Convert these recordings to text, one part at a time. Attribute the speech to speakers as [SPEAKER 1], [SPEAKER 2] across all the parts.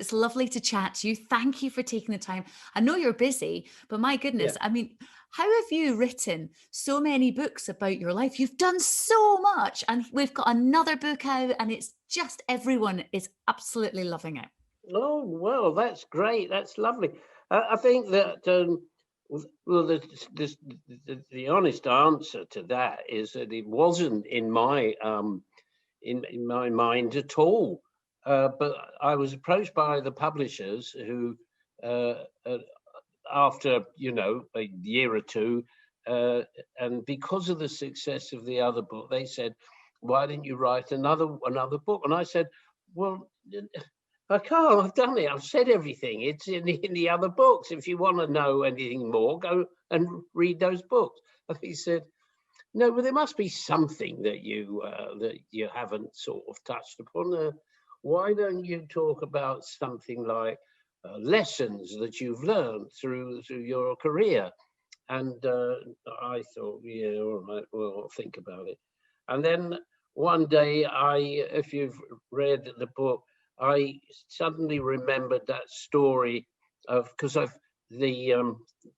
[SPEAKER 1] It's lovely to chat to you. Thank you for taking the time. I know you're busy, but my
[SPEAKER 2] Yeah.
[SPEAKER 1] goodness, I mean, how have you written so many books about your life? You've done so much, and we've got another book out, and it's just everyone is absolutely loving it.
[SPEAKER 2] Oh, well, that's great. That's lovely. I think that, well, the honest answer to that is that it wasn't in my mind at all. But I was approached by the publishers who, uh, uh, after a year or two, uh, and because of the success of the other book, they said, "Why didn't you write another book?" And I said, "Well, I can't. I've done it. I've said everything. It's in the other books. If you want to know anything more, go and read those books." And he said, "No, but there must be something that you haven't sort of touched upon. Why don't you talk about something like lessons that you've learned through your career?" And I thought, yeah, all right, well, I'll think about it. And then one day, if you've read the book, I suddenly remembered that story of because I've the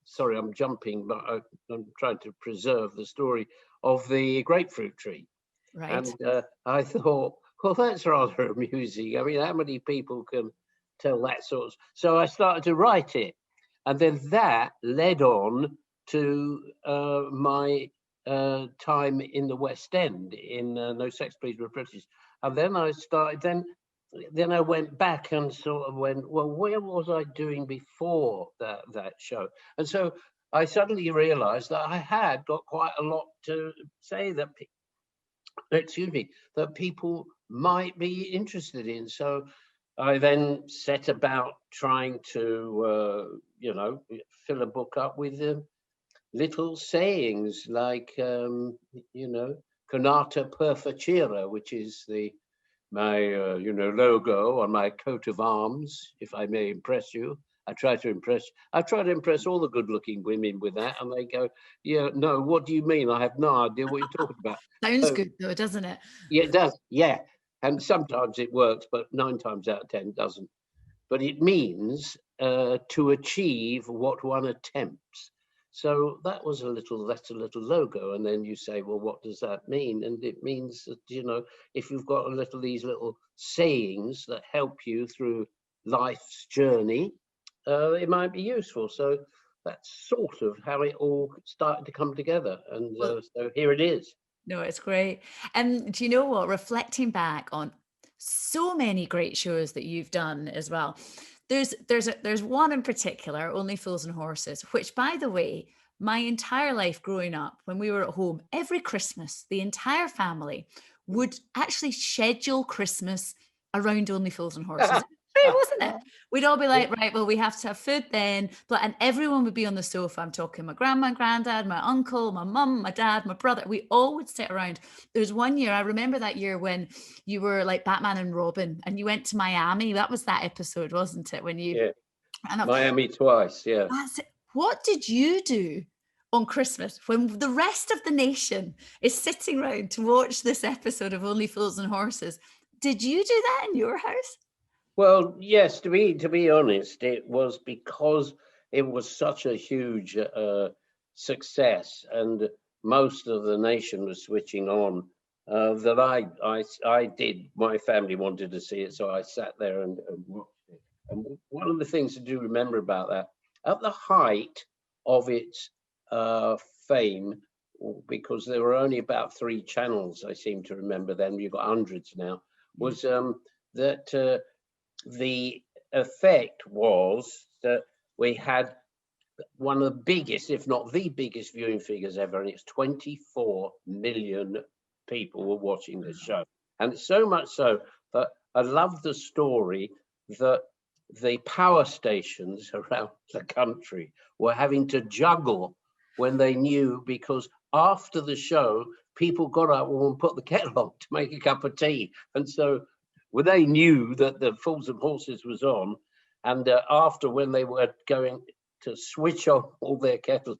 [SPEAKER 2] sorry, I'm jumping, but I'm trying to preserve the story of the grapefruit tree.
[SPEAKER 1] Right.
[SPEAKER 2] And I thought, well, that's rather amusing. I mean, how many people can tell that sort of? So I started to write it, and then that led on to my time in the West End in No Sex, Please, We're British. And then I started. Then I went back and sort of went, well, where was I doing before that show? And so I suddenly realised that I had got quite a lot to say that excuse me, that people might be interested in. So I then set about trying to, fill a book up with little sayings like, "Conata per facere," which is my logo on my coat of arms, if I may impress you. I try to impress all the good-looking women with that, and they go, "Yeah, no, what do you mean? I have no idea what you're talking about."
[SPEAKER 1] Sounds
[SPEAKER 2] So
[SPEAKER 1] good though, doesn't it?
[SPEAKER 2] yeah, it does. Yeah. And sometimes it works, but nine times out of 10 doesn't. But it means to achieve what one attempts. So that's a little logo. And then you say, well, what does that mean? And it means that, if you've got these little sayings that help you through life's journey, it might be useful. So that's sort of how it all started to come together. And
[SPEAKER 1] Well,
[SPEAKER 2] so here it is.
[SPEAKER 1] no, it's great. And do you know what? Reflecting back on so many great shows that you've done as well. There's one in particular, Only Fools and Horses, which by the way, my entire life growing up, when we were at home, every Christmas, the entire family would actually schedule Christmas around Only Fools and Horses. True, wasn't it? We'd all be
[SPEAKER 2] Yeah.
[SPEAKER 1] like, right, well, we have to have food then. But and everyone would be on the sofa. I'm talking my grandma, granddad, my uncle, my mum, my dad, my brother. We all would sit around. There was one year, I remember that year when you were like Batman and Robin and you went to Miami. That was that episode, wasn't it? When you
[SPEAKER 2] Yeah.
[SPEAKER 1] and I,
[SPEAKER 2] Miami twice, yeah.
[SPEAKER 1] that's it. What did you do on Christmas when the rest of the nation is sitting around to watch this episode of Only Fools and Horses? Did you do that in your house?
[SPEAKER 2] Well, yes, to be honest, it was because it was such a huge success, and most of the nation was switching on. That I did. My family wanted to see it, so I sat there and watched it. And one of the things to do remember about that, at the height of its uh, fame, because there were only about three channels, I seem to remember then. You've got hundreds now.
[SPEAKER 1] Yeah.
[SPEAKER 2] Was that the effect was that we had one of the biggest, if not the biggest, viewing figures ever, and it's 24 million people were watching this show. And so much so that I love the story that the power stations around the country were having to juggle when they knew, because after the show, people got up and put the kettle on to make a cup of tea. And so when they knew that the Fools and Horses was on, and after when they were going to switch on all their kettles,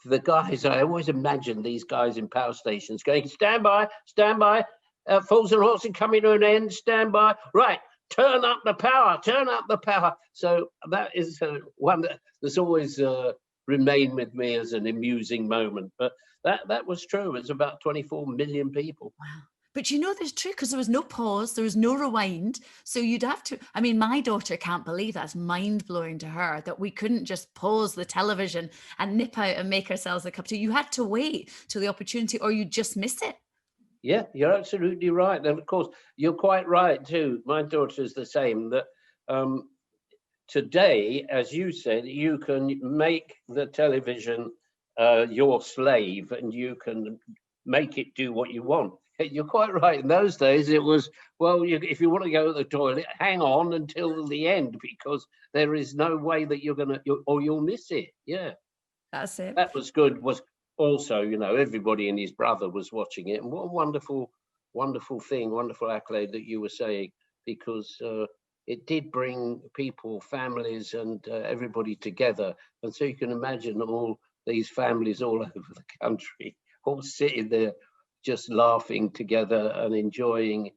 [SPEAKER 2] the guys, I always imagine these guys in power stations going, stand by, Fools and Horses coming to an end, stand by. Right, turn up the power, turn up the power. So that is one that's always remained with me as an amusing moment. But that was true. It's about 24 million people.
[SPEAKER 1] Wow. But you know, there's true because there was no pause, there was no rewind. So you'd have to, I mean, my daughter can't believe that's mind blowing to her that we couldn't just pause the television and nip out and make ourselves a cup of tea. You had to wait till the opportunity or you just miss it.
[SPEAKER 2] Yeah, you're absolutely right. And of course, you're quite right too. My daughter's the same, that um, today, as you said, you can make the television your slave and you can make it do what you want. You're quite right. In those days, it was, well, if you want to go to the toilet, hang on until the end because there is no way that or you'll miss it. Yeah,
[SPEAKER 1] That's it.
[SPEAKER 2] that was good. Was also, everybody and his brother was watching it. And what a wonderful, wonderful thing, wonderful accolade that you were saying, because it did bring people, families, and everybody together. And so you can imagine all these families all over the country, all sitting there, just laughing together and enjoying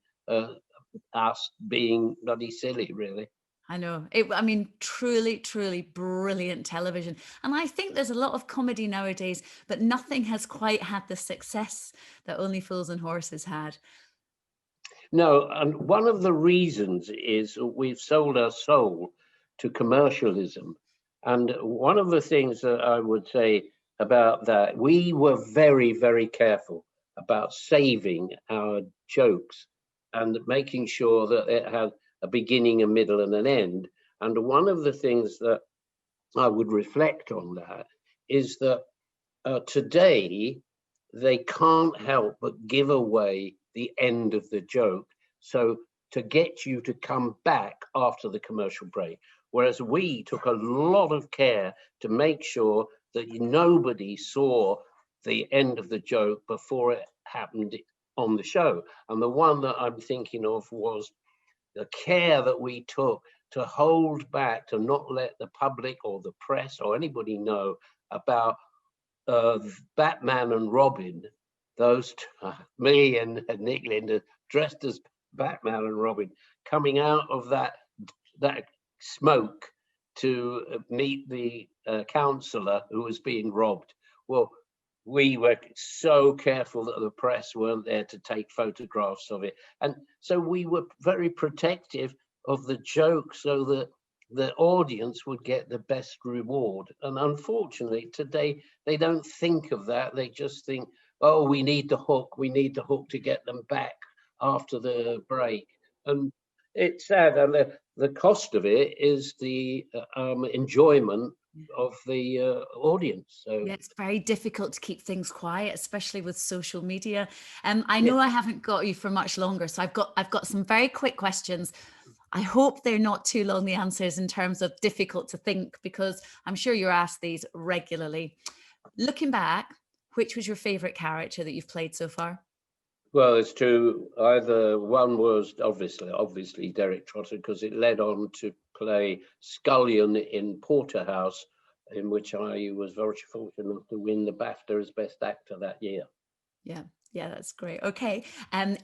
[SPEAKER 2] us being bloody silly, really.
[SPEAKER 1] I know. I mean, truly, truly brilliant television. And I think there's a lot of comedy nowadays, but nothing has quite had the success that Only Fools and Horses had.
[SPEAKER 2] No, and one of the reasons is we've sold our soul to commercialism. And one of the things that I would say about that, we were very, very careful about saving our jokes and making sure that it had a beginning, a middle, and an end. And one of the things that I would reflect on that is that today they can't help but give away the end of the joke. So to get you to come back after the commercial break. Whereas we took a lot of care to make sure that nobody saw the end of the joke before it happened on the show. And the one that I'm thinking of was the care that we took to hold back, to not let the public or the press or anybody know about Batman and Robin, those two, me and Nick Linder dressed as Batman and Robin, coming out of that smoke to meet the councillor who was being robbed. Well, we were so careful that the press weren't there to take photographs of it. And so we were very protective of the joke so that the audience would get the best reward. And unfortunately, today, they don't think of that. They just think, oh, we need the hook to get them back after the break. And it's sad. And the cost of it is the enjoyment of the audience. So
[SPEAKER 1] yeah, it's very difficult to keep things quiet, especially with social media. I know I haven't got you for much longer, so I've got some very quick questions. I hope they're not too long, the answers, in terms of difficult to think, because I'm sure you're asked these regularly. Looking back, which was your favorite character that you've played so far?
[SPEAKER 2] well, it's true. Either one was obviously Derek Trotter, because it led on to play Scullion in Porterhouse, in which I was very fortunate enough to win the BAFTA as Best Actor that year.
[SPEAKER 1] Yeah, yeah, that's great. Okay,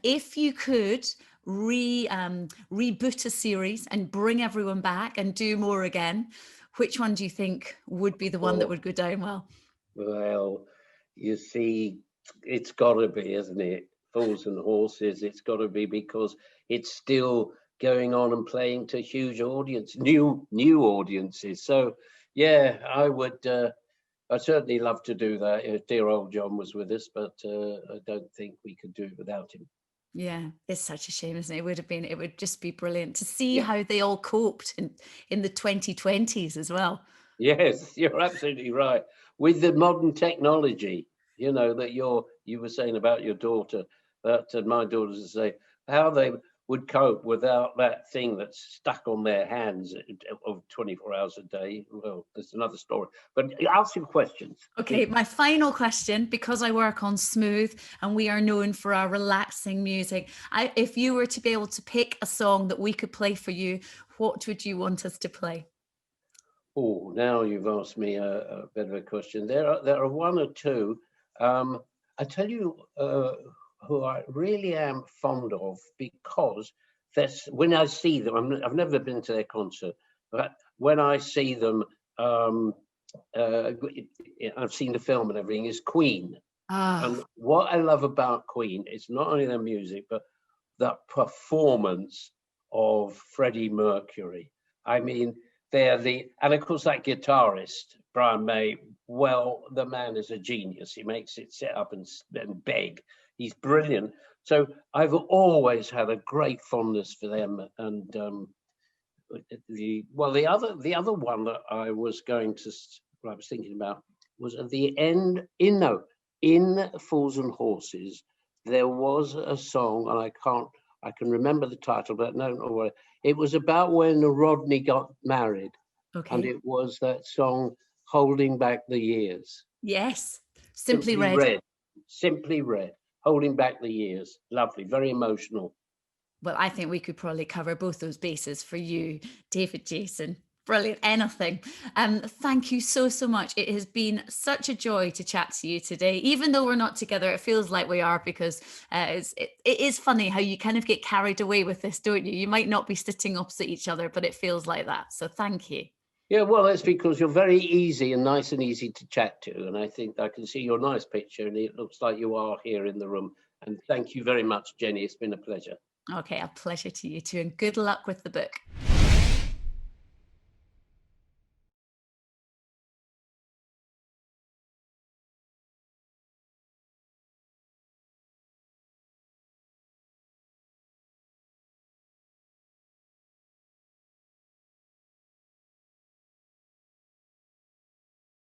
[SPEAKER 1] if you could reboot a series and bring everyone back and do more again, which one do you think would be the one that would go down well?
[SPEAKER 2] Well, you see, it's got to be, isn't it? Fools and Horses. It's got to be, because it's still going on and playing to huge audience, new audiences. So, yeah, I'd certainly love to do that if dear old John was with us, but I don't think we could do it without him.
[SPEAKER 1] Yeah, it's such a shame, isn't it? It would just be brilliant to see
[SPEAKER 2] Yeah.
[SPEAKER 1] how they all coped in the 2020s as well.
[SPEAKER 2] Yes, you're absolutely right. With the modern technology, that you were saying about your daughter, that my daughters would say how they would cope without that thing that's stuck on their hands of 24 hours a day. Well, that's another story. But ask your questions.
[SPEAKER 1] Okay, my final question, because I work on Smooth and we are known for our relaxing music, if you were to be able to pick a song that we could play for you, what would you want us to play?
[SPEAKER 2] Oh, now you've asked me a bit of a question. There are one or two. I tell you who I really am fond of, because that's when I see them. I've never been to their concert, but when I see them, I've seen the film and everything. Is Queen,
[SPEAKER 1] Ah,
[SPEAKER 2] and what I love about Queen is not only their music, but the performance of Freddie Mercury. I mean, and of course that guitarist Brian May. Well, the man is a genius. He makes it sit up and beg. He's brilliant. So I've always had a great fondness for them. And the other one that I was thinking about was at the end in Fools and Horses. There was a song, and I can remember the title, but no, it was about when Rodney got married, and
[SPEAKER 1] okay.
[SPEAKER 2] it was that song "Holding Back the Years."
[SPEAKER 1] Yes. Simply Red.
[SPEAKER 2] Simply Red, "Holding Back the Years." Lovely, very emotional.
[SPEAKER 1] Well, I think we could probably cover both those bases for you, David Jason. Brilliant. Anything. Thank you so, so much. It has been such a joy to chat to you today. Even though we're not together, it feels like we are, because it is funny how you kind of get carried away with this, don't you? You might not be sitting opposite each other, but it feels like that. So thank you.
[SPEAKER 2] Yeah, well, that's because you're very easy and nice and easy to chat to. And I think I can see your nice picture, and it looks like you are here in the room. And thank you very much, Jenny. It's been a pleasure.
[SPEAKER 1] Okay, a pleasure to you too, and good luck with the book.